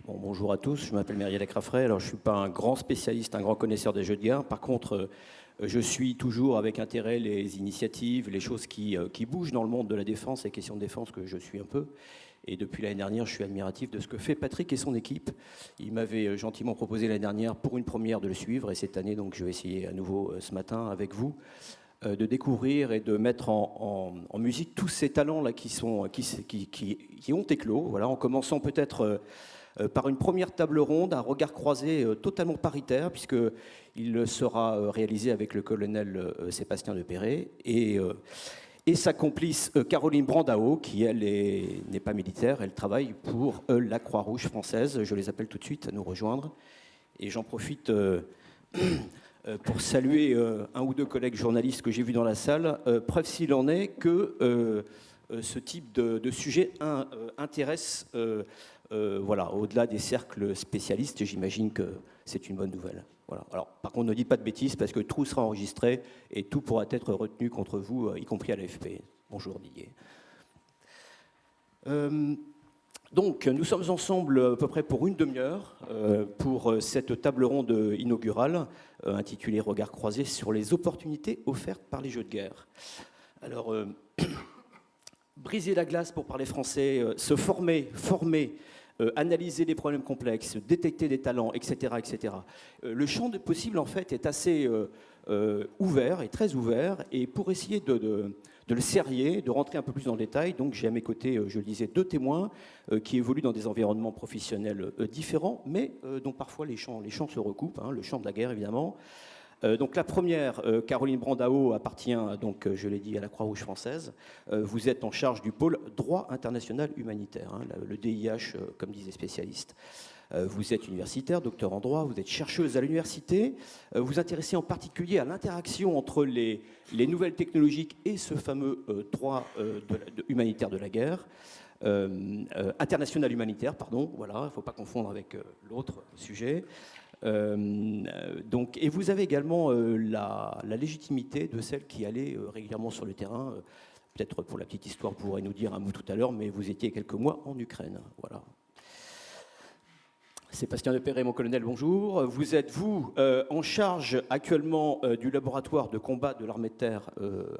Bon, bonjour à tous, je m'appelle Myriel Crafray. Alors, je ne suis pas un grand spécialiste, un grand connaisseur des jeux de guerre. Par contre, je suis toujours avec intérêt les initiatives, les choses qui bougent dans le monde de la défense, les questions de défense que je suis un peu. Et depuis l'année dernière, je suis admiratif de ce que fait Patrick et son équipe. Il m'avait gentiment proposé l'année dernière pour une première de le suivre. Et cette année, donc, je vais essayer à nouveau ce matin avec vous de découvrir et de mettre en musique tous ces talents-là qui ont éclos. Voilà, en commençant peut-être par une première table ronde, un regard croisé totalement paritaire, puisqu'il sera réalisé avec le colonel Sébastien de Perret et sa complice Caroline Brandao, qui, elle, n'est pas militaire, elle travaille pour la Croix-Rouge française. Je les appelle tout de suite à nous rejoindre. Et j'en profite pour saluer un ou deux collègues journalistes que j'ai vus dans la salle. Preuve s'il en est que ce type de sujet intéresse voilà, au-delà des cercles spécialistes. J'imagine que c'est une bonne nouvelle. Voilà. Alors, par contre, ne dites pas de bêtises parce que tout sera enregistré et tout pourra être retenu contre vous, y compris à l'AFP. Bonjour Didier. Donc, nous sommes ensemble à peu près pour une demi-heure pour cette table ronde inaugurale intitulée « Regards croisés sur les opportunités offertes par les jeux de guerre ». Alors, briser la glace pour parler français, se former, analyser des problèmes complexes, détecter des talents, etc. etc. Le champ des possibles, en fait, est assez ouvert et très ouvert. Et pour essayer de le serrer, de rentrer un peu plus dans le détail, donc j'ai à mes côtés, je le disais, deux témoins qui évoluent dans des environnements professionnels différents, mais dont parfois les champs se recoupent, hein, le champ de la guerre, évidemment. Donc la première, Caroline Brandao, appartient, donc, je l'ai dit, à la Croix-Rouge française. Vous êtes en charge du pôle droit international humanitaire, hein, le DIH, comme disent les spécialistes. Vous êtes universitaire, docteur en droit, vous êtes chercheuse à l'université. Vous vous intéressez en particulier à l'interaction entre les nouvelles technologies et ce fameux droit humanitaire de la guerre. International humanitaire, pardon, voilà, il ne faut pas confondre avec l'autre sujet. Donc, et vous avez également la légitimité de celle qui allait régulièrement sur le terrain. Peut-être pour la petite histoire, vous pourrez nous dire un mot tout à l'heure, mais vous étiez quelques mois en Ukraine. Voilà. Sébastien de Perret, mon colonel, bonjour. Vous êtes, en charge actuellement du laboratoire de combat de l'armée de terre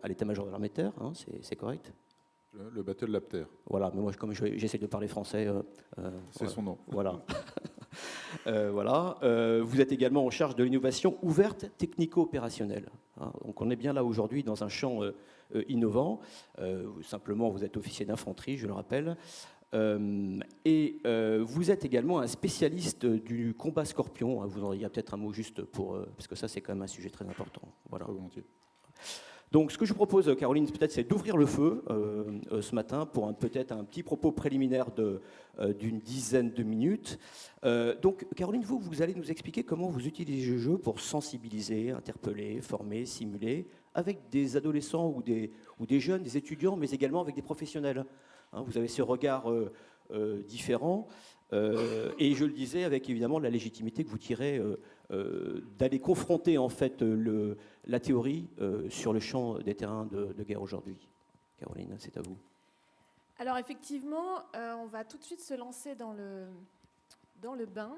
à l'état-major de l'armée de terre, hein, c'est correct ? Le Battle Lab Terre. Voilà, mais moi, comme j'essaie de parler français... c'est son nom. Voilà. Voilà. Vous êtes également en charge de l'innovation ouverte technico-opérationnelle. Hein. Donc on est bien là aujourd'hui dans un champ innovant. Simplement, vous êtes officier d'infanterie, je le rappelle. Et vous êtes également un spécialiste du combat scorpion. Vous en auriez peut-être un mot juste pour... parce que ça, c'est quand même un sujet très important. Voilà. Très volontiers. Donc, ce que je vous propose, Caroline, peut-être, c'est d'ouvrir le feu ce matin pour peut-être un petit propos préliminaire d'une dizaine de minutes. Donc, Caroline, vous allez nous expliquer comment vous utilisez le jeu pour sensibiliser, interpeller, former, simuler, avec des adolescents ou des jeunes, des étudiants, mais également avec des professionnels. Hein, vous avez ce regard différent. Et je le disais, avec évidemment la légitimité que vous tirez d'aller confronter en fait la théorie sur le champ des terrains de guerre aujourd'hui. Caroline, c'est à vous. Alors effectivement, on va tout de suite se lancer dans le bain.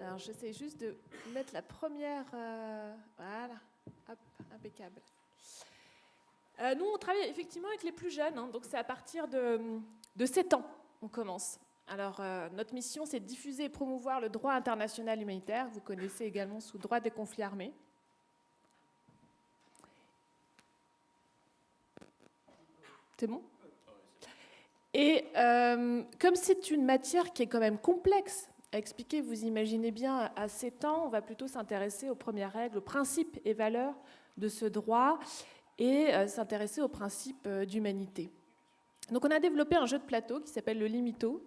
Alors j'essaie juste de mettre la première... voilà, hop, impeccable. Nous, on travaille effectivement avec les plus jeunes, hein, donc c'est à partir de 7 ans on commence. Alors, notre mission, c'est de diffuser et promouvoir le droit international humanitaire. Vous connaissez également sous droit des conflits armés. C'est bon ? Et comme c'est une matière qui est quand même complexe à expliquer, vous imaginez bien, à 7 ans, on va plutôt s'intéresser aux premières règles, aux principes et valeurs de ce droit, et s'intéresser aux principes d'humanité. Donc on a développé un jeu de plateau qui s'appelle le Limito.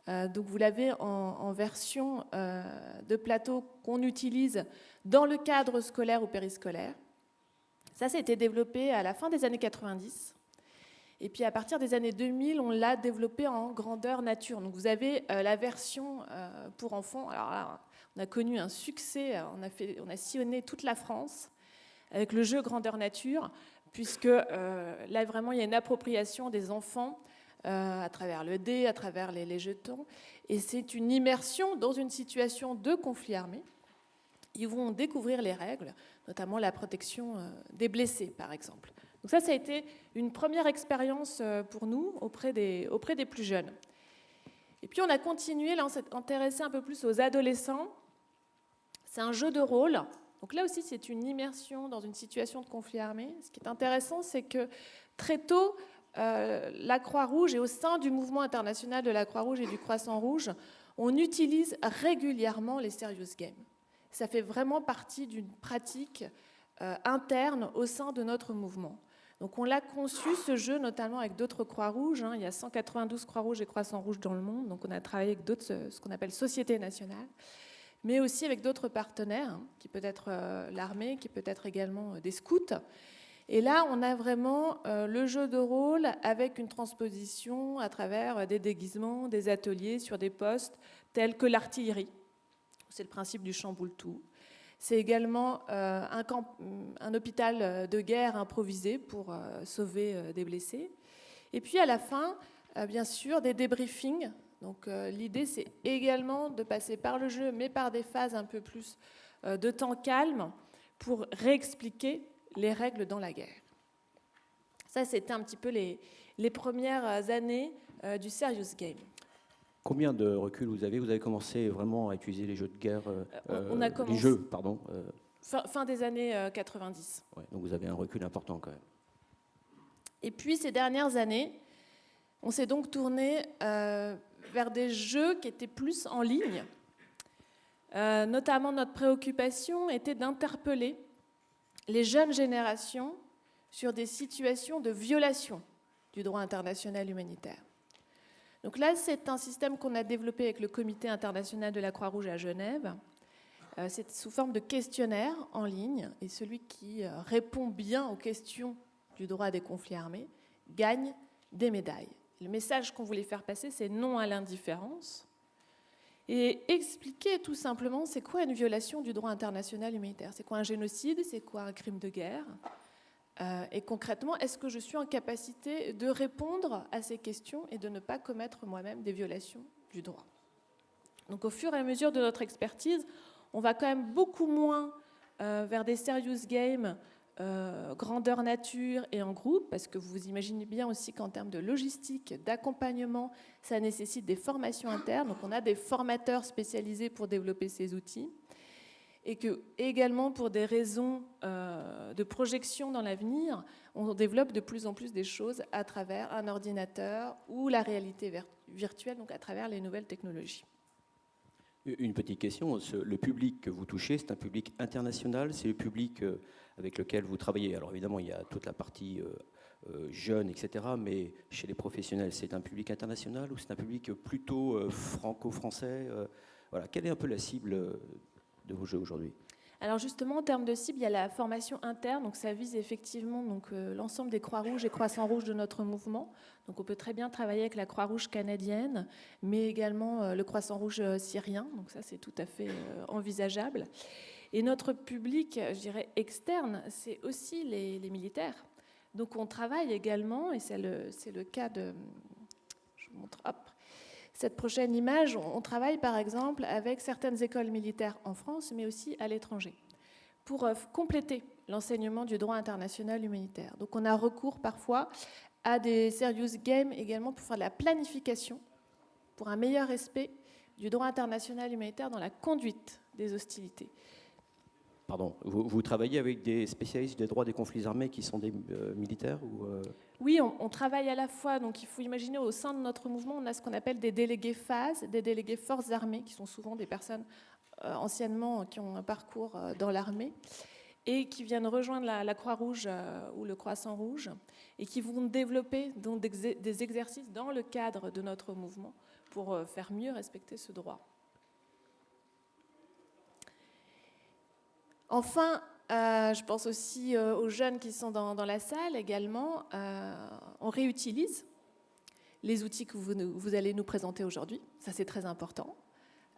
Donc vous l'avez en version de plateau qu'on utilise dans le cadre scolaire ou périscolaire. Ça a été développé à la fin des années 90. Et puis à partir des années 2000, on l'a développé en grandeur nature. Donc vous avez la version pour enfants. Alors là, on a connu un succès, on a sillonné toute la France avec le jeu grandeur nature, puisque là vraiment il y a une appropriation des enfants à travers le dé, à travers les jetons. Et c'est une immersion dans une situation de conflit armé. Ils vont découvrir les règles, notamment la protection des blessés, par exemple. Donc ça a été une première expérience pour nous auprès des plus jeunes. Et puis on a continué, là on s'est intéressé un peu plus aux adolescents. C'est un jeu de rôle. Donc là aussi c'est une immersion dans une situation de conflit armé. Ce qui est intéressant, c'est que très tôt, la Croix-Rouge et au sein du mouvement international de la Croix-Rouge et du Croissant-Rouge, on utilise régulièrement les serious games. Ça fait vraiment partie d'une pratique interne au sein de notre mouvement. Donc on l'a conçu, ce jeu, notamment avec d'autres Croix-Rouges. Il y a 192 Croix-Rouges et Croissant-Rouge dans le monde. Donc on a travaillé avec d'autres, ce qu'on appelle sociétés nationales, mais aussi avec d'autres partenaires, qui peut être l'armée, qui peut être également des scouts. Et là, on a vraiment le jeu de rôle avec une transposition à travers des déguisements, des ateliers sur des postes tels que l'artillerie. C'est le principe du chamboule-tout. C'est également un hôpital de guerre improvisé pour sauver des blessés. Et puis à la fin, bien sûr, des débriefings. Donc l'idée, c'est également de passer par le jeu, mais par des phases un peu plus de temps calme pour réexpliquer les règles dans la guerre. Ça, c'était un petit peu les premières années du serious game. Combien de recul vous avez ? Vous avez commencé vraiment à utiliser les jeux de guerre, on a commencé, les jeux, pardon. Fin des années 90. Ouais, donc vous avez un recul important quand même. Et puis ces dernières années, on s'est donc tourné vers des jeux qui étaient plus en ligne. Notamment, notre préoccupation était d'interpeller les jeunes générations sur des situations de violation du droit international humanitaire. Donc là, c'est un système qu'on a développé avec le Comité international de la Croix-Rouge à Genève. C'est sous forme de questionnaire en ligne, et celui qui répond bien aux questions du droit des conflits armés gagne des médailles. Le message qu'on voulait faire passer, c'est non à l'indifférence, et expliquer tout simplement c'est quoi une violation du droit international humanitaire, c'est quoi un génocide, c'est quoi un crime de guerre. Et concrètement, est-ce que je suis en capacité de répondre à ces questions et de ne pas commettre moi-même des violations du droit ? Donc au fur et à mesure de notre expertise, on va quand même beaucoup moins vers des serious games, grandeur nature et en groupe, parce que vous imaginez bien aussi qu'en termes de logistique, d'accompagnement, ça nécessite des formations internes. Donc on a des formateurs spécialisés pour développer ces outils. Et que également pour des raisons de projection dans l'avenir, on développe de plus en plus des choses à travers un ordinateur ou la réalité virtuelle, donc à travers les nouvelles technologies. Une petite question, le public que vous touchez, c'est un public international, c'est le public avec lequel vous travaillez. Alors évidemment, il y a toute la partie jeune, etc., mais chez les professionnels, c'est un public international ou c'est un public plutôt franco-français voilà. Quelle est un peu la cible de vos jeux aujourd'hui ? Alors justement, en termes de cible, il y a la formation interne, donc ça vise effectivement l'ensemble des Croix-Rouges et Croissants-Rouges de notre mouvement. Donc on peut très bien travailler avec la Croix-Rouge canadienne, mais également le Croissant-Rouge syrien, donc ça c'est tout à fait envisageable. Et notre public, je dirais externe, c'est aussi les militaires. Donc on travaille également, et c'est le cas de... Je vous montre, hop. Cette prochaine image, on travaille par exemple avec certaines écoles militaires en France, mais aussi à l'étranger, pour compléter l'enseignement du droit international humanitaire. Donc on a recours parfois à des serious games également pour faire de la planification, pour un meilleur respect du droit international humanitaire dans la conduite des hostilités. Pardon, vous travaillez avec des spécialistes des droits des conflits armés qui sont des militaires ou Oui, on travaille à la fois, donc il faut imaginer au sein de notre mouvement, on a ce qu'on appelle des délégués phases, des délégués forces armées, qui sont souvent des personnes anciennement qui ont un parcours dans l'armée, et qui viennent rejoindre la Croix-Rouge ou le Croissant-Rouge, et qui vont développer donc, des exercices dans le cadre de notre mouvement pour faire mieux respecter ce droit. Enfin, je pense aussi aux jeunes qui sont dans la salle également. On réutilise les outils que vous allez nous présenter aujourd'hui. Ça, c'est très important,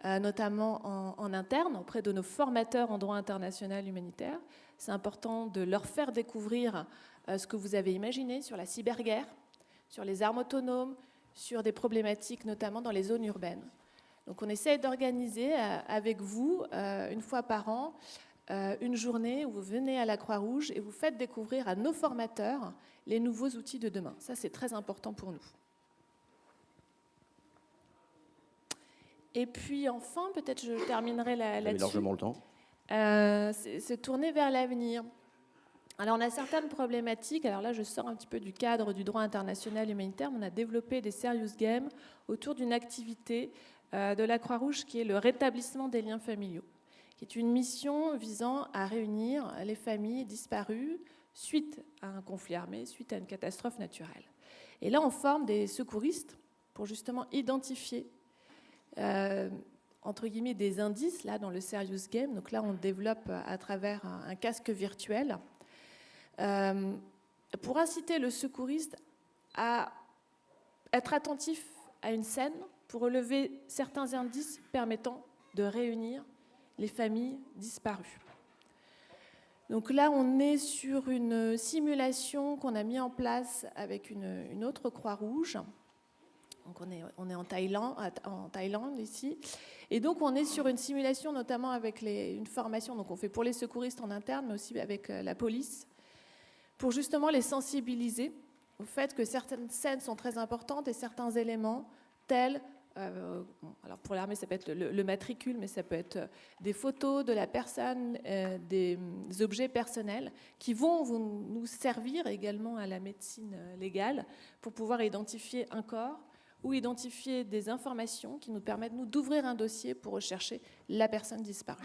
notamment en interne, auprès de nos formateurs en droit international humanitaire. C'est important de leur faire découvrir ce que vous avez imaginé sur la cyberguerre, sur les armes autonomes, sur des problématiques, notamment dans les zones urbaines. Donc on essaie d'organiser avec vous, une fois par an, une journée où vous venez à la Croix-Rouge et vous faites découvrir à nos formateurs les nouveaux outils de demain. Ça, c'est très important pour nous. Et puis enfin, peut-être je terminerai là-dessus. Largement le temps. C'est tourner vers l'avenir. Alors on a certaines problématiques, alors là je sors un petit peu du cadre du droit international humanitaire, mais on a développé des serious games autour d'une activité de la Croix-Rouge qui est le rétablissement des liens familiaux, qui est une mission visant à réunir les familles disparues suite à un conflit armé, suite à une catastrophe naturelle. Et là on forme des secouristes pour justement identifier entre guillemets des indices là dans le serious game. Donc là on développe à travers un casque virtuel pour inciter le secouriste à être attentif à une scène pour relever certains indices permettant de réunir les familles disparues. Donc là, on est sur une simulation qu'on a mis en place avec une autre Croix-Rouge. Donc on est en Thaïlande ici. Et donc on est sur une simulation notamment avec une formation donc on fait pour les secouristes en interne, mais aussi avec la police, pour justement les sensibiliser au fait que certaines scènes sont très importantes et certains éléments tels, alors pour l'armée ça peut être le matricule, mais ça peut être des photos de la personne, des objets personnels qui vont nous servir également à la médecine légale pour pouvoir identifier un corps ou identifier des informations qui nous permettent nous d'ouvrir un dossier pour rechercher la personne disparue.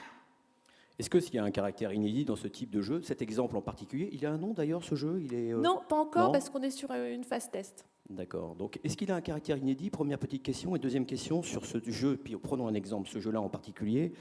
Est-ce qu'il y a un caractère inédit dans ce type de jeu? Cet exemple en particulier, il a un nom d'ailleurs ce jeu? Non, pas encore, parce qu'on est sur une phase test. D'accord. Donc, est-ce qu'il a un caractère inédit? Première petite question. Et deuxième question, sur ce jeu, puis prenons un exemple, ce jeu-là en particulier,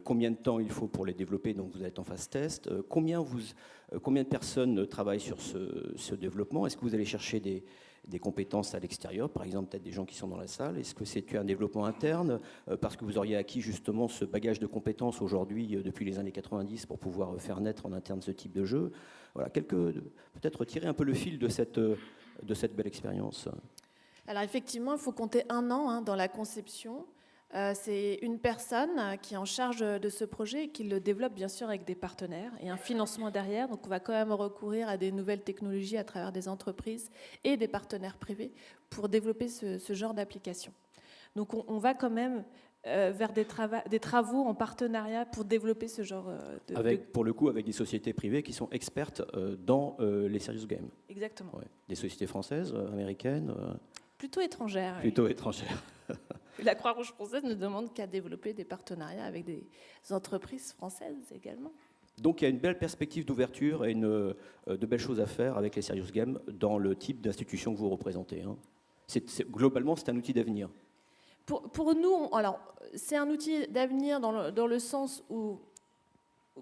combien de temps il faut pour les développer? Donc vous êtes en phase test. Combien de personnes travaillent sur ce développement? Est-ce que vous allez chercher des compétences à l'extérieur, par exemple peut-être des gens qui sont dans la salle? Est-ce que c'est un développement interne parce que vous auriez acquis justement ce bagage de compétences aujourd'hui depuis les années 90 pour pouvoir faire naître en interne ce type de jeu? Voilà, peut-être tirer un peu le fil de cette belle expérience. Alors effectivement, il faut compter 1 an dans la conception. C'est une personne qui est en charge de ce projet et qui le développe bien sûr avec des partenaires et un financement derrière. Donc on va quand même recourir à des nouvelles technologies à travers des entreprises et des partenaires privés pour développer ce genre d'application. Donc on va quand même vers des travaux en partenariat pour développer ce genre pour le coup, avec des sociétés privées qui sont expertes dans les serious games. Exactement. Ouais. Des sociétés françaises, américaines Plutôt étrangères. Plutôt étrangères. La Croix-Rouge française ne demande qu'à développer des partenariats avec des entreprises françaises également. Donc il y a une belle perspective d'ouverture et de belles choses à faire avec les serious games dans le type d'institution que vous représentez. Hein. Globalement, c'est un outil d'avenir. Pour nous, alors, c'est un outil d'avenir dans le sens où,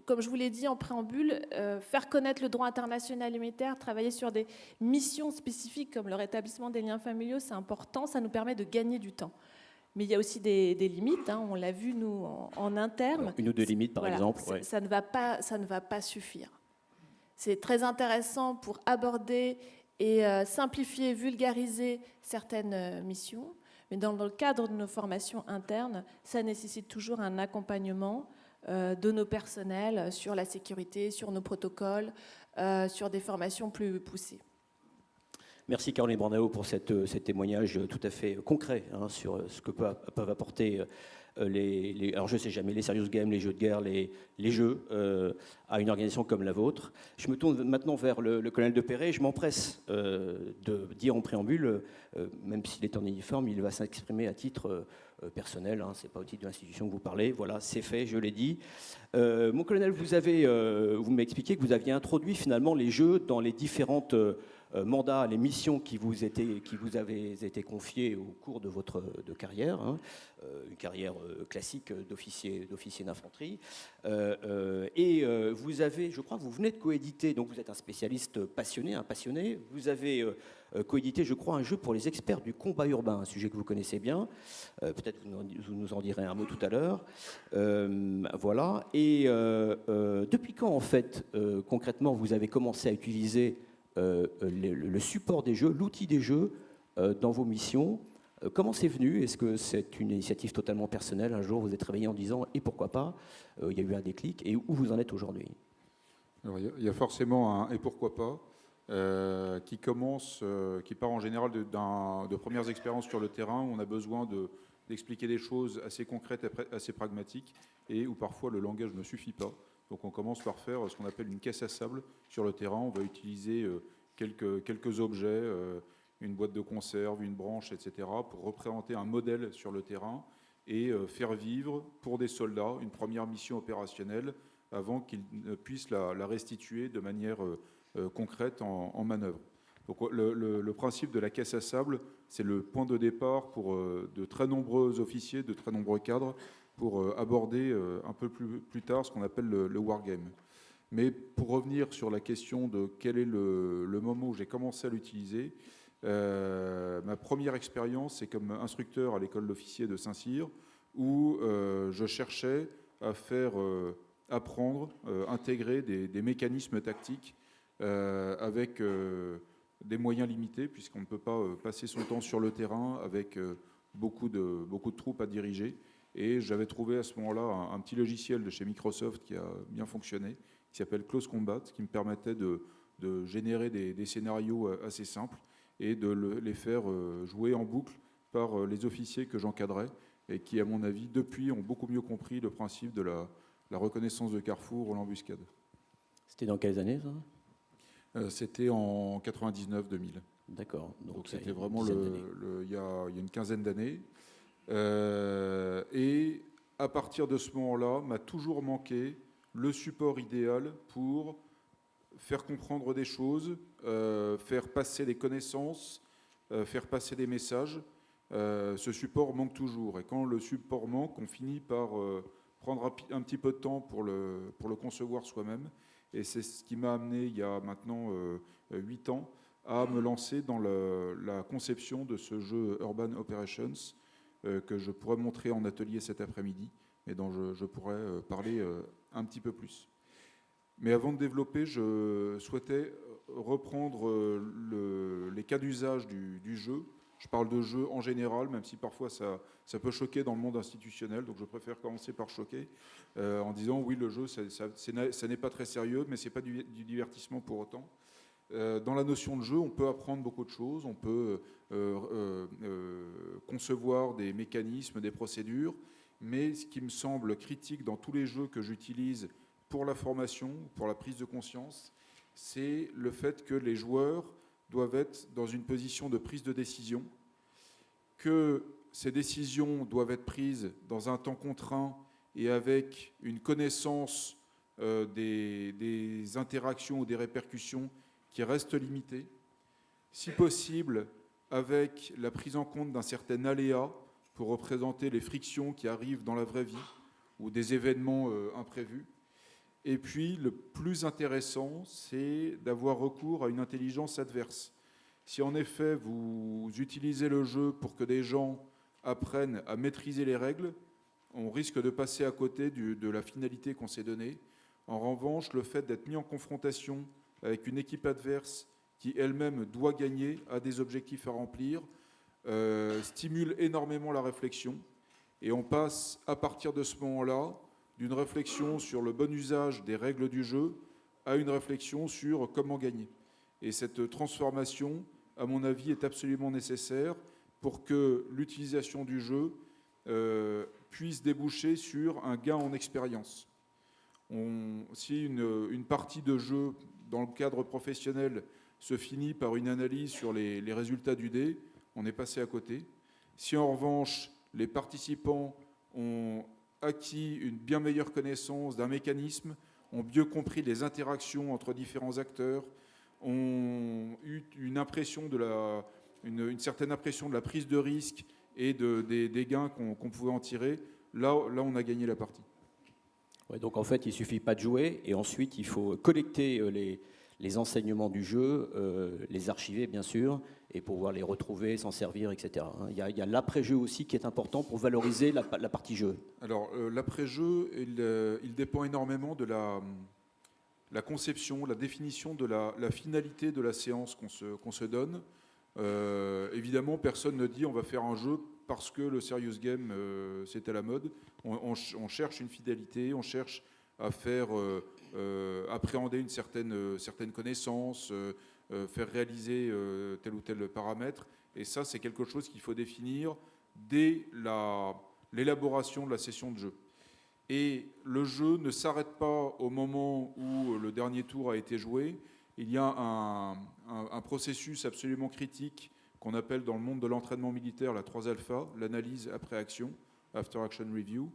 comme je vous l'ai dit en préambule, faire connaître le droit international humanitaire, travailler sur des missions spécifiques comme le rétablissement des liens familiaux, c'est important, ça nous permet de gagner du temps. Mais il y a aussi des limites, on l'a vu nous en interne. Alors, une ou deux limites par exemple. Ouais. Ça ne va pas suffire. C'est très intéressant pour aborder et simplifier, vulgariser certaines missions, mais dans le cadre de nos formations internes, ça nécessite toujours un accompagnement de nos personnels sur la sécurité, sur nos protocoles, sur des formations plus poussées. Merci Caroline Brandao pour ces témoignages tout à fait concrets sur ce que peuvent apporter alors je ne sais jamais, les serious games, les jeux de guerre, les jeux à une organisation comme la vôtre. Je me tourne maintenant vers le colonel de Perret. Je m'empresse de dire en préambule, même s'il est en uniforme, il va s'exprimer à titre personnel, ce n'est pas au titre de l'institution que vous parlez. Voilà, c'est fait, je l'ai dit. Mon colonel, vous m'avez expliqué que vous aviez introduit finalement les jeux dans les différentes mandats, les missions qui vous avaient été confiées au cours de votre carrière, une carrière classique d'officier d'infanterie. Et vous avez, je crois, vous venez de coéditer, donc vous êtes un spécialiste passionné, un passionné. Vous avez coédité, je crois, un jeu pour les experts du combat urbain, un sujet que vous connaissez bien. Peut-être vous nous en direz un mot tout à l'heure. Voilà. Et depuis quand, en fait, concrètement, vous avez commencé à utiliser le support des jeux, l'outil des jeux, dans vos missions. Comment c'est venu? Est-ce que c'est une initiative totalement personnelle? Un jour, vous êtes réveillé en disant « et pourquoi pas ?» Il y a eu un déclic. Et où vous en êtes aujourd'hui? Alors, il y a forcément un « et pourquoi pas » qui part en général de premières expériences sur le terrain où on a besoin d'expliquer des choses assez concrètes, assez pragmatiques, et où parfois le langage ne suffit pas. Donc on commence par faire ce qu'on appelle une caisse à sable sur le terrain. On va utiliser quelques objets, une boîte de conserve, une branche, etc., pour représenter un modèle sur le terrain et faire vivre pour des soldats une première mission opérationnelle avant qu'ils puissent la restituer de manière concrète en manœuvre. Donc le principe de la caisse à sable, c'est le point de départ pour de très nombreux officiers, de très nombreux cadres, pour aborder un peu plus tard ce qu'on appelle le wargame. Mais pour revenir sur la question de quel est le moment où j'ai commencé à l'utiliser, ma première expérience, c'est comme instructeur à l'école d'officiers de Saint-Cyr, où je cherchais à faire apprendre, intégrer des mécanismes tactiques avec des moyens limités, puisqu'on ne peut pas passer son temps sur le terrain avec beaucoup de troupes à diriger. Et j'avais trouvé à ce moment-là un petit logiciel de chez Microsoft qui a bien fonctionné, qui s'appelle Close Combat, qui me permettait de générer des scénarios assez simples et de les faire jouer en boucle par les officiers que j'encadrais et qui, à mon avis, depuis, ont beaucoup mieux compris le principe de la reconnaissance de carrefour ou l'embuscade. C'était dans quelles années, ça? C'était en 99-2000. D'accord. Donc c'était vraiment il y a une quinzaine d'années. Et à partir de ce moment-là, m'a toujours manqué le support idéal pour faire comprendre des choses, faire passer des connaissances, faire passer des messages. Ce support manque toujours. Et quand le support manque, on finit par prendre un petit peu de temps pour le concevoir soi-même. Et c'est ce qui m'a amené, il y a maintenant 8 ans, à me lancer dans la conception de ce jeu Urban Operations, que je pourrais montrer en atelier cet après-midi, et dont je pourrais parler un petit peu plus. Mais avant de développer, je souhaitais reprendre les cas d'usage du jeu. Je parle de jeu en général, même si parfois ça peut choquer dans le monde institutionnel, donc je préfère commencer par choquer, en disant oui, le jeu, ça n'est pas très sérieux, mais ce n'est pas du divertissement pour autant. Dans la notion de jeu, on peut apprendre beaucoup de choses, on peut concevoir des mécanismes, des procédures, mais ce qui me semble critique dans tous les jeux que j'utilise pour la formation, pour la prise de conscience, c'est le fait que les joueurs doivent être dans une position de prise de décision, que ces décisions doivent être prises dans un temps contraint et avec une connaissance des interactions ou des répercussions qui reste limitée, si possible avec la prise en compte d'un certain aléa pour représenter les frictions qui arrivent dans la vraie vie ou des événements imprévus. Et puis, le plus intéressant, c'est d'avoir recours à une intelligence adverse. Si en effet, vous utilisez le jeu pour que des gens apprennent à maîtriser les règles, on risque de passer à côté de la finalité qu'on s'est donnée. En revanche, le fait d'être mis en confrontation avec une équipe adverse qui elle-même doit gagner, a des objectifs à remplir, stimule énormément la réflexion. Et on passe, à partir de ce moment-là, d'une réflexion sur le bon usage des règles du jeu à une réflexion sur comment gagner. Et cette transformation, à mon avis, est absolument nécessaire pour que l'utilisation du jeu puisse déboucher sur un gain en expérience. Si une partie de jeu dans le cadre professionnel se finit par une analyse sur les résultats du dé, on est passé à côté. Si en revanche, les participants ont acquis une bien meilleure connaissance d'un mécanisme, ont mieux compris les interactions entre différents acteurs, ont eu une certaine impression de la prise de risque et des gains qu'on pouvait en tirer, là on a gagné la partie. Ouais, donc en fait, il ne suffit pas de jouer, et ensuite il faut collecter les enseignements du jeu, les archiver bien sûr, et pouvoir les retrouver, s'en servir, etc. Il y a l'après-jeu aussi qui est important pour valoriser la partie jeu. Alors l'après-jeu, il dépend énormément de la conception, la définition de la finalité de la séance qu'on se donne. Évidemment, personne ne dit on va faire un jeu parce que le serious game c'est à la mode. On cherche une fidélité, on cherche à faire appréhender une certaine connaissance, faire réaliser tel ou tel paramètre. Et ça, c'est quelque chose qu'il faut définir dès l'élaboration de la session de jeu. Et le jeu ne s'arrête pas au moment où le dernier tour a été joué. Il y a un processus absolument critique qu'on appelle dans le monde de l'entraînement militaire la 3 alpha, l'analyse après action, after action review,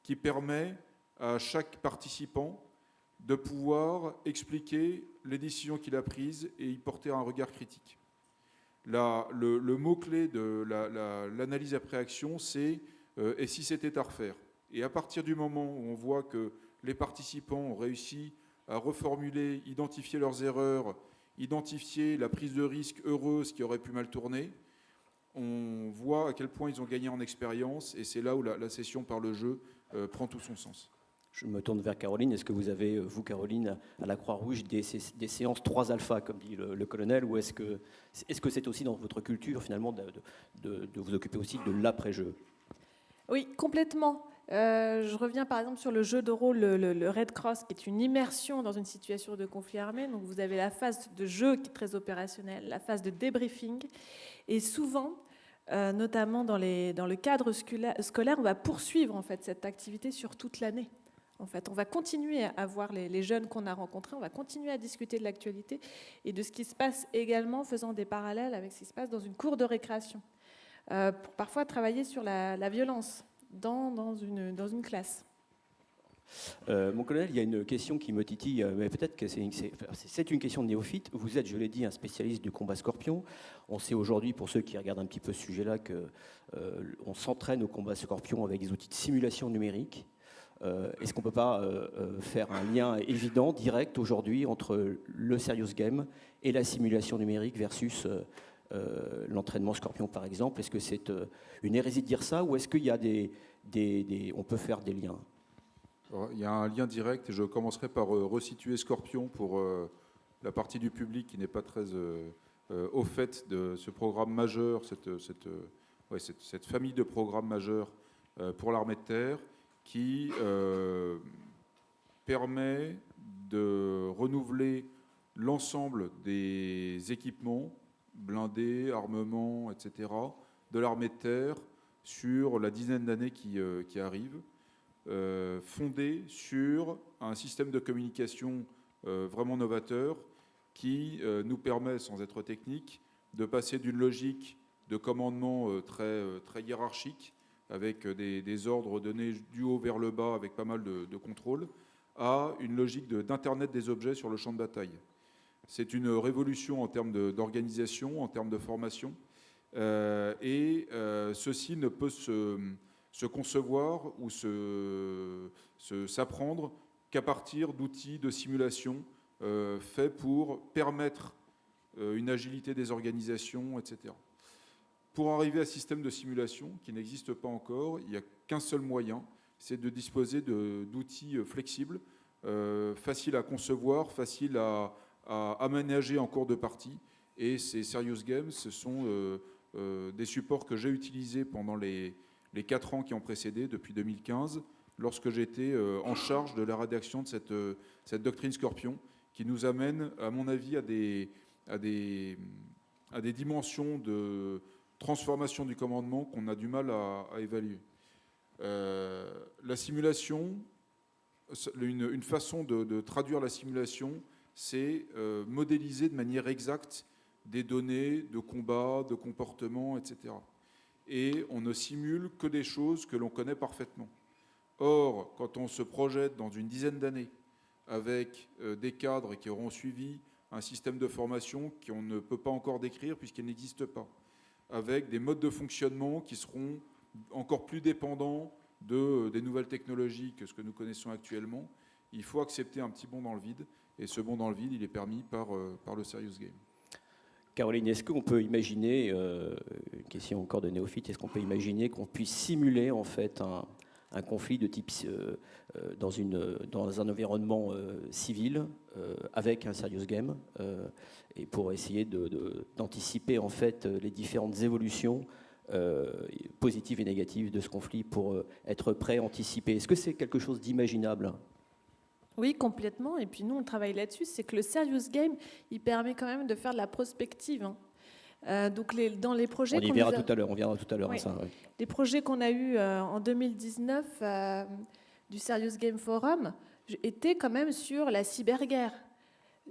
qui permet à chaque participant de pouvoir expliquer les décisions qu'il a prises et y porter un regard critique. Le mot-clé de l'analyse après action, c'est « et si c'était à refaire ?» Et à partir du moment où on voit que les participants ont réussi à reformuler, identifier leurs erreurs, identifier la prise de risque heureuse qui aurait pu mal tourner, on voit à quel point ils ont gagné en expérience, et c'est là où la session par le jeu prend tout son sens. Je me tourne vers Caroline. Est-ce que vous avez, vous, Caroline, à la Croix-Rouge, des séances 3 alpha, comme dit le colonel, ou est-ce que c'est aussi dans votre culture, finalement, de vous occuper aussi de l'après-jeu? Oui, complètement. Je reviens par exemple sur le jeu de rôle, le Red Cross, qui est une immersion dans une situation de conflit armé. Donc vous avez la phase de jeu qui est très opérationnelle, la phase de débriefing. Et souvent, notamment dans le cadre scolaire, on va poursuivre en fait cette activité sur toute l'année. En fait, on va continuer à voir les jeunes qu'on a rencontrés, on va continuer à discuter de l'actualité et de ce qui se passe également, faisant des parallèles avec ce qui se passe dans une cour de récréation. Pour parfois travailler sur la violence dans une classe. Mon colonel, il y a une question qui me titille, mais peut-être que c'est une question de néophyte. Vous êtes, je l'ai dit, un spécialiste du combat scorpion. On sait aujourd'hui, pour ceux qui regardent un petit peu ce sujet-là, qu'on s'entraîne au combat scorpion avec des outils de simulation numérique. Est-ce qu'on ne peut pas faire un lien évident, direct aujourd'hui, entre le serious game et la simulation numérique versus l'entraînement scorpion, par exemple? Est-ce que c'est une hérésie de dire ça, ou est-ce qu'il y a on peut faire des liens? Alors, il y a un lien direct, et je commencerai par resituer Scorpion pour la partie du public qui n'est pas très au fait de ce programme majeur, cette famille de programmes majeurs pour l'armée de terre, qui permet de renouveler l'ensemble des équipements, blindés, armements, etc., de l'armée de terre sur la dizaine d'années qui arrivent, fondé sur un système de communication vraiment novateur qui nous permet, sans être technique, de passer d'une logique de commandement très hiérarchique, avec des ordres donnés du haut vers le bas, avec pas mal de contrôle, à une logique d'Internet des objets sur le champ de bataille. C'est une révolution en termes d'organisation, en termes de formation, et ceci ne peut se concevoir ou s'apprendre qu'à partir d'outils de simulation faits pour permettre une agilité des organisations, etc. Pour arriver à ce système de simulation qui n'existe pas encore, il n'y a qu'un seul moyen, c'est de disposer d'outils flexibles, faciles à concevoir, faciles à aménager en cours de partie. Et ces Serious Games, ce sont des supports que j'ai utilisés pendant les 4 ans qui ont précédé, depuis 2015, lorsque j'étais en charge de la rédaction de cette doctrine Scorpion, qui nous amène, à mon avis, à des dimensions de transformation du commandement qu'on a du mal à évaluer. La simulation, une façon de traduire la simulation, c'est modéliser de manière exacte des données de combat, de comportement, etc. Et on ne simule que des choses que l'on connaît parfaitement. Or, quand on se projette dans une dizaine d'années avec des cadres qui auront suivi un système de formation qu'on ne peut pas encore décrire puisqu'il n'existe pas, avec des modes de fonctionnement qui seront encore plus dépendants des nouvelles technologies que ce que nous connaissons actuellement, il faut accepter un petit bond dans le vide, et ce bond dans le vide, il est permis par le Serious Game. Caroline, est-ce qu'on peut imaginer, une question encore de néophyte, est-ce qu'on peut imaginer qu'on puisse simuler en fait un conflit de type dans un environnement civil avec un serious game et pour essayer d'anticiper en fait les différentes évolutions positives et négatives de ce conflit pour être prêt, anticiper. Est-ce que c'est quelque chose d'imaginable ? Oui, complètement. Et puis nous, on travaille là-dessus. C'est que le serious game, il permet quand même de faire de la prospective. Donc dans les projets on viendra tout à l'heure oui. à ça. Oui. Les projets qu'on a eus en 2019 du Serious Game Forum étaient quand même sur la cyberguerre,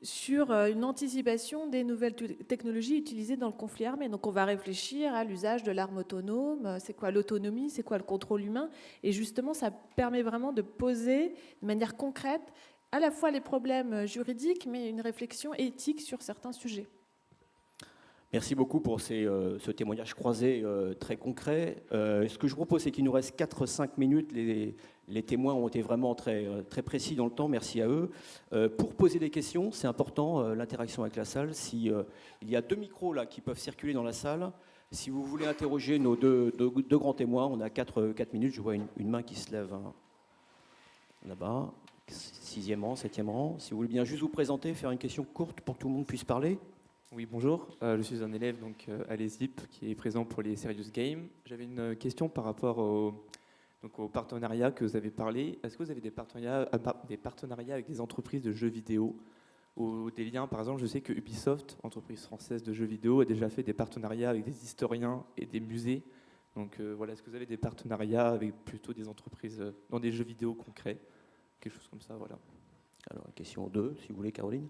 sur une anticipation des nouvelles technologies utilisées dans le conflit armé. Donc on va réfléchir à l'usage de l'arme autonome, c'est quoi l'autonomie, c'est quoi le contrôle humain. Et justement, ça permet vraiment de poser de manière concrète à la fois les problèmes juridiques, mais une réflexion éthique sur certains sujets. Merci beaucoup pour ce témoignage croisé très concret. Ce que je propose, c'est qu'il nous reste 4-5 minutes. Les témoins ont été vraiment très, très précis dans le temps. Merci à eux. Pour poser des questions, c'est important, l'interaction avec la salle. Il y a 2 micros là, qui peuvent circuler dans la salle. Si vous voulez interroger nos deux grands témoins, on a 4 minutes. Je vois une main qui se lève là-bas. 6e rang, 7e rang. Si vous voulez bien juste vous présenter, faire une question courte pour que tout le monde puisse parler. Oui, bonjour. Je suis un élève donc, à l'ESIP qui est présent pour les Serious Games. J'avais une question par rapport au partenariat que vous avez parlé. Est-ce que vous avez des partenariats avec des entreprises de jeux vidéo ou des liens? Par exemple, je sais que Ubisoft, entreprise française de jeux vidéo, a déjà fait des partenariats avec des historiens et des musées. Donc voilà, est-ce que vous avez des partenariats avec plutôt des entreprises dans des jeux vidéo concrets? Quelque chose comme ça, voilà. Alors, question 2, si vous voulez, Caroline.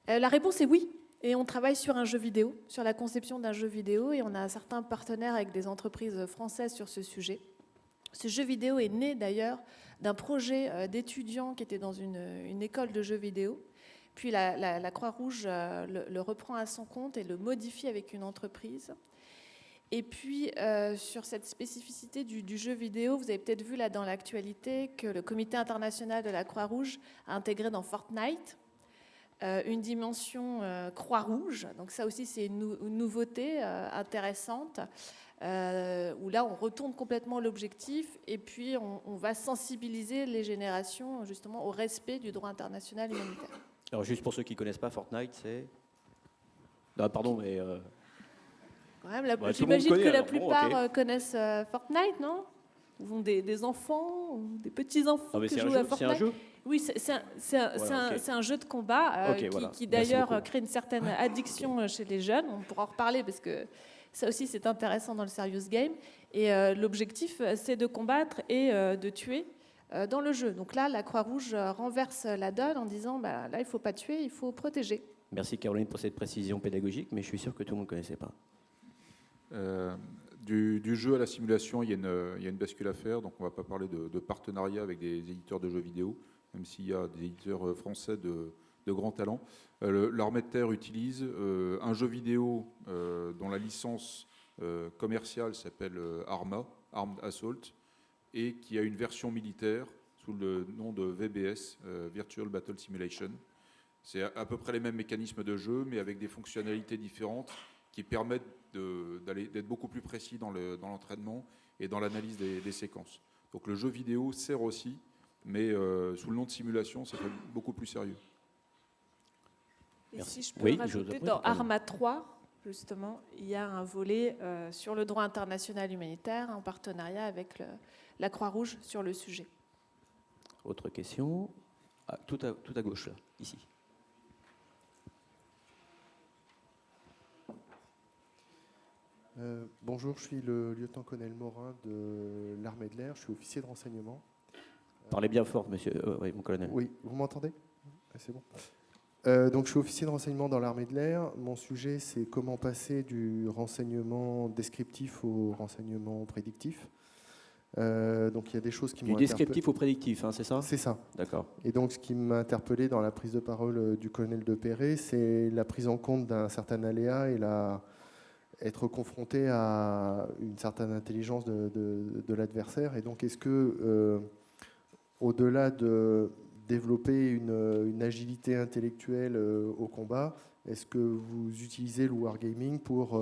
La réponse est oui. Et on travaille sur un jeu vidéo, sur la conception d'un jeu vidéo, et on a certains partenaires avec des entreprises françaises sur ce sujet. Ce jeu vidéo est né d'ailleurs d'un projet d'étudiants qui étaient dans une école de jeux vidéo. Puis la Croix-Rouge le reprend à son compte et le modifie avec une entreprise. Et puis, sur cette spécificité du jeu vidéo, vous avez peut-être vu là dans l'actualité que le Comité international de la Croix-Rouge a intégré dans Fortnite une dimension Croix-Rouge. Donc ça aussi, c'est une nouveauté intéressante, où là, on retourne complètement l'objectif et puis on va sensibiliser les générations justement au respect du droit international humanitaire. Alors, juste pour ceux qui ne connaissent pas, Fortnite, c'est... Non, pardon, mais... J'imagine que la plupart connaissent Fortnite, non? Ou des enfants, ou des petits-enfants qui jouent à Fortnite. C'est un jeu? Oui, c'est un jeu de combat qui d'ailleurs crée une certaine addiction chez les jeunes. On pourra en reparler parce que ça aussi c'est intéressant dans le serious game. Et l'objectif c'est de combattre et de tuer dans le jeu. Donc là, la Croix-Rouge renverse la donne en disant là il ne faut pas tuer, il faut protéger. Merci Caroline pour cette précision pédagogique, mais je suis sûr que tout le monde ne connaissait pas. Du jeu à la simulation, il y a une bascule à faire, donc on ne va pas parler de partenariat avec des éditeurs de jeux vidéo, même s'il y a des éditeurs français de grand talent. L'Armée de terre utilise un jeu vidéo dont la licence commerciale s'appelle Arma, Armed Assault, et qui a une version militaire sous le nom de VBS, Virtual Battle Simulation. C'est à peu près les mêmes mécanismes de jeu, mais avec des fonctionnalités différentes qui permettent d'être beaucoup plus précis dans l'entraînement et dans l'analyse des séquences. Donc le jeu vidéo sert aussi, mais sous le nom de simulation, ça fait beaucoup plus sérieux. Et merci. Si je peux rajouter, dans Arma 3, justement, il y a un volet sur le droit international humanitaire en partenariat avec la Croix-Rouge sur le sujet. Autre question? Tout à gauche, là, ici. Bonjour, je suis le lieutenant-colonel Morin de l'armée de l'air, je suis officier de renseignement. Parlez bien fort, monsieur, oui, mon colonel. Oui, vous m'entendez? C'est bon. Donc je suis officier de renseignement dans l'armée de l'air. Mon sujet, c'est comment passer du renseignement descriptif au renseignement prédictif. Donc il y a des choses qui m'ont Du descriptif au prédictif, hein, c'est ça? C'est ça. D'accord. Et donc ce qui m'a interpellé dans la prise de parole du colonel de Perret, c'est la prise en compte d'un certain aléa et être confronté à une certaine intelligence de l'adversaire. Et donc, est-ce que, au-delà de développer une agilité intellectuelle au combat, est-ce que vous utilisez le wargaming pour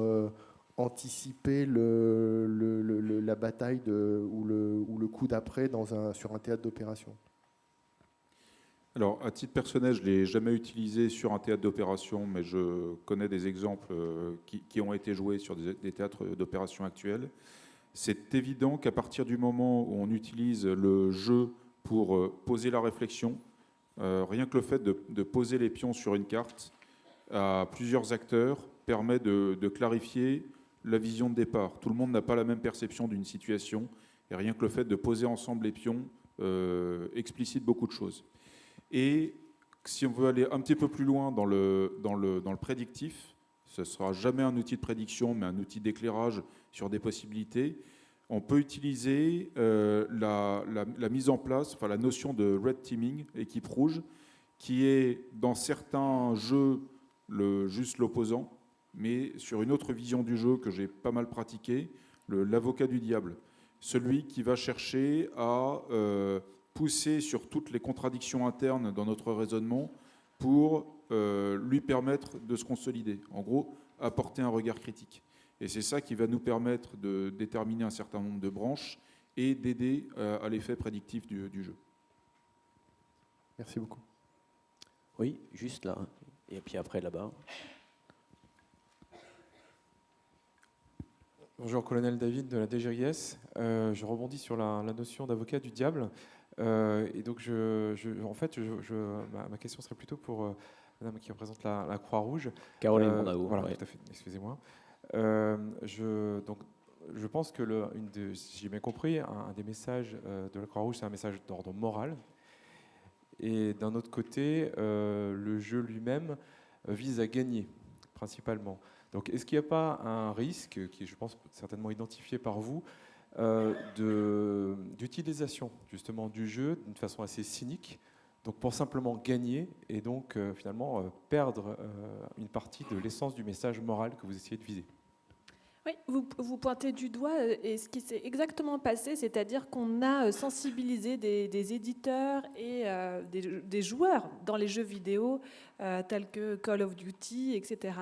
anticiper la bataille ou le coup d'après sur un théâtre d'opération? Alors, à titre personnel, je ne l'ai jamais utilisé sur un théâtre d'opération, mais je connais des exemples qui ont été joués sur des théâtres d'opération actuels. C'est évident qu'à partir du moment où on utilise le jeu pour poser la réflexion, rien que le fait de poser les pions sur une carte à plusieurs acteurs permet de clarifier la vision de départ. Tout le monde n'a pas la même perception d'une situation, et rien que le fait de poser ensemble les pions explicite beaucoup de choses. Et si on veut aller un petit peu plus loin dans le prédictif, ce ne sera jamais un outil de prédiction, mais un outil d'éclairage sur des possibilités. On peut utiliser la mise en place, enfin la notion de red teaming, équipe rouge, qui est dans certains jeux juste l'opposant, mais sur une autre vision du jeu que j'ai pas mal pratiqué, l'avocat du diable. Celui qui va chercher à pousser sur toutes les contradictions internes dans notre raisonnement pour lui permettre de se consolider. En gros, apporter un regard critique. Et c'est ça qui va nous permettre de déterminer un certain nombre de branches et d'aider à l'effet prédictif du jeu. Merci beaucoup. Oui, juste là. Et puis après, là-bas. Bonjour, colonel David de la DGRIS. Je rebondis sur la notion d'avocat du diable. Et donc, ma question serait plutôt pour madame qui représente la Croix-Rouge. Caroline Mondao. Voilà, Ouais. tout à fait, excusez-moi. Je pense que, si j'ai bien compris, un des messages de la Croix-Rouge, c'est un message d'ordre moral. Et d'un autre côté, le jeu lui-même vise à gagner, principalement. Donc, est-ce qu'il n'y a pas un risque, qui est, je pense, certainement identifié par vous, d'utilisation justement du jeu d'une façon assez cynique, donc pour simplement gagner et donc finalement perdre une partie de l'essence du message moral que vous essayez de viser? Oui, vous pointez du doigt et ce qui s'est exactement passé, c'est-à-dire qu'on a sensibilisé des éditeurs et des joueurs dans les jeux vidéo tels que Call of Duty, etc.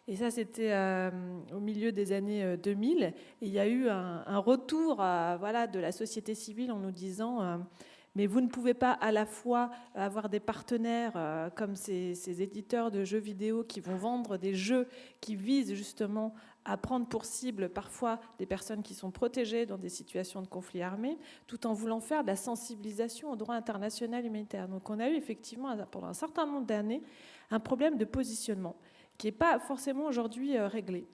Et ça, c'était au milieu des années 2000. Et il y a eu un retour de la société civile en nous disant mais vous ne pouvez pas à la fois avoir des partenaires comme ces éditeurs de jeux vidéo qui vont vendre des jeux qui visent justement à prendre pour cible parfois des personnes qui sont protégées dans des situations de conflit armé, tout en voulant faire de la sensibilisation au droit international humanitaire. Donc on a eu effectivement, pendant un certain nombre d'années, un problème de positionnement qui n'est pas forcément aujourd'hui réglé.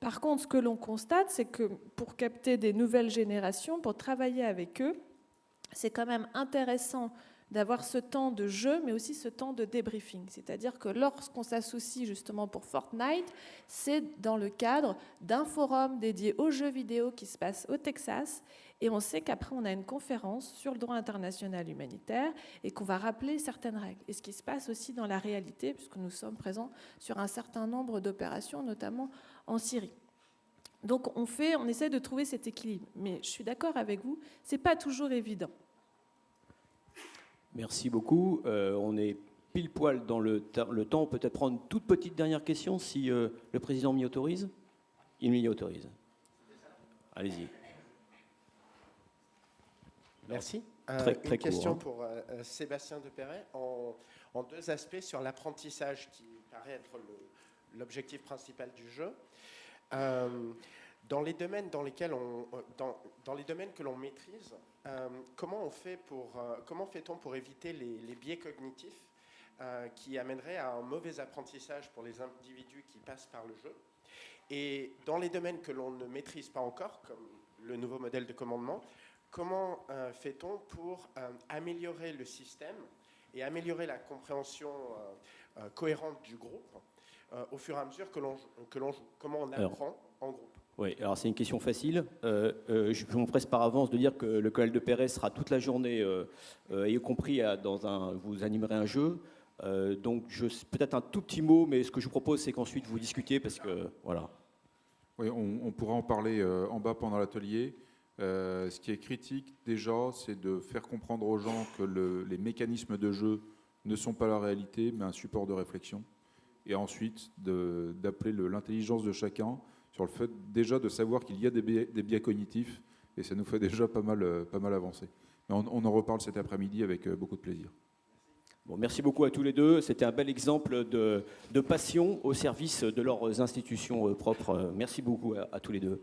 Par contre, ce que l'on constate, c'est que pour capter des nouvelles générations, pour travailler avec eux, c'est quand même intéressant d'avoir ce temps de jeu, mais aussi ce temps de débriefing. C'est-à-dire que lorsqu'on s'associe justement pour Fortnite, c'est dans le cadre d'un forum dédié aux jeux vidéo qui se passe au Texas, et on sait qu'après on a une conférence sur le droit international humanitaire et qu'on va rappeler certaines règles. Et ce qui se passe aussi dans la réalité, puisque nous sommes présents sur un certain nombre d'opérations, notamment en Syrie. Donc on essaie de trouver cet équilibre. Mais je suis d'accord avec vous, c'est pas toujours évident. Merci beaucoup. On est pile poil dans le temps. On peut peut-être prendre une toute petite dernière question si le président m'y autorise. Il m'y autorise. Allez-y. Merci. Très Une question court, pour Sébastien Depeyret en deux aspects sur l'apprentissage qui paraît être l'objectif principal du jeu. Dans les domaines dans les domaines que l'on maîtrise, comment fait-on pour éviter les biais cognitifs qui amèneraient à un mauvais apprentissage pour les individus qui passent par le jeu? Et dans les domaines que l'on ne maîtrise pas encore, comme le nouveau modèle de commandement, comment fait-on pour améliorer le système et améliorer la compréhension cohérente du groupe au fur et à mesure que l'on joue? Comment on apprend en groupe? Oui, alors c'est une question facile. Je m'empresse par avance de dire que le colonel Depeyret sera toute la journée, y compris vous animerez un jeu. Donc peut-être un tout petit mot, mais ce que je vous propose, c'est qu'ensuite vous discutiez, parce que voilà. Oui, on pourra en parler en bas pendant l'atelier. Ce qui est critique déjà, c'est de faire comprendre aux gens que les mécanismes de jeu ne sont pas la réalité, mais un support de réflexion. Et ensuite d'appeler l'intelligence de chacun sur le fait déjà de savoir qu'il y a des biais cognitifs, et ça nous fait déjà pas mal avancer. Mais on en reparle cet après-midi avec beaucoup de plaisir. Bon, merci beaucoup à tous les deux. C'était un bel exemple de passion au service de leurs institutions propres. Merci beaucoup à tous les deux.